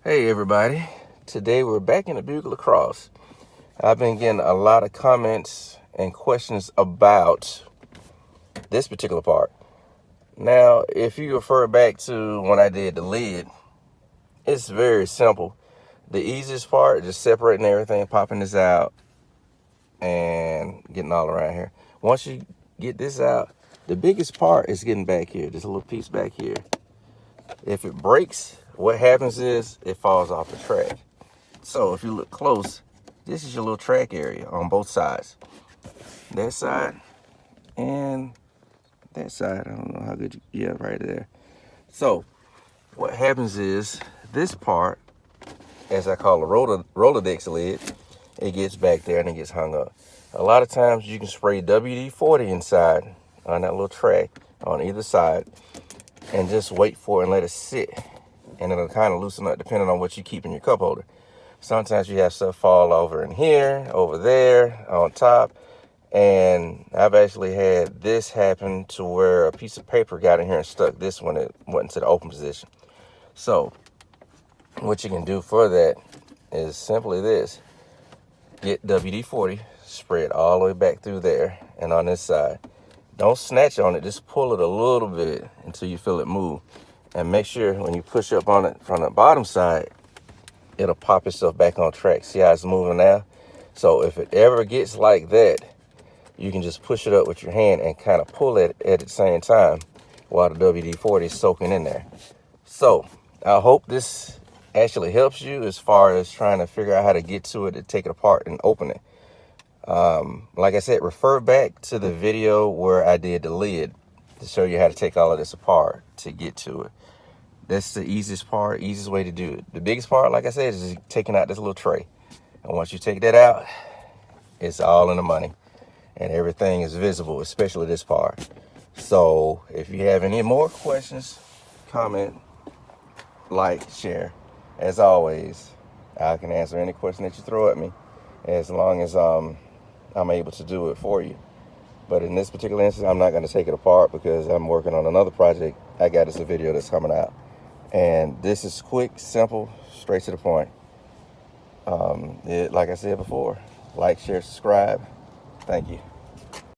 Hey everybody, today we're back in the Buick LaCrosse. I've been getting a lot of comments and questions about this particular part. Now, if you refer back to when I did the lid, it's very simple. The easiest part is just separating everything, popping this out, and getting all around here. Once you get this out, the biggest part is getting back here, this little piece back here. If it breaks, what happens is it falls off the track. So if you look close, this is your little track area on both sides. That side and that side. I don't know how good yeah, right there. So what happens is this part, as I call a Rolodex lid, it gets back there and it gets hung up. A lot of times you can spray WD-40 inside on that little track on either side and just wait for it and let it sit. And it'll kind of loosen up depending on what you keep in your cup holder. Sometimes you have stuff fall over in here, over there, on top. And I've actually had this happen to where a piece of paper got in here and stuck this when it went into the open position. So what you can do for that is simply this. Get WD-40, spray it all the way back through there and on this side. Don't snatch on it, just pull it a little bit until you feel it move. And make sure when you push up on it from the bottom side, it'll pop itself back on track. See how it's moving now? So if it ever gets like that, you can just push it up with your hand and kind of pull it at the same time while the WD-40 is soaking in there. So I hope this actually helps you as far as trying to figure out how to get to it and take it apart and open it. Like I said, refer back to the video where I did the lid to show you how to take all of this apart to get to it. That's the easiest part, easiest way to do it. The biggest part, like I said, is just taking out this little tray. And once you take that out, it's all in the money. And everything is visible, especially this part. So if you have any more questions, comment, like, share. As always, I can answer any question that you throw at me as long as I'm able to do it for you. But in this particular instance, I'm not going to take it apart because I'm working on another project. I got this a video that's coming out. And this is quick, simple, straight to the point. Like I said before, like, share, subscribe. Thank you.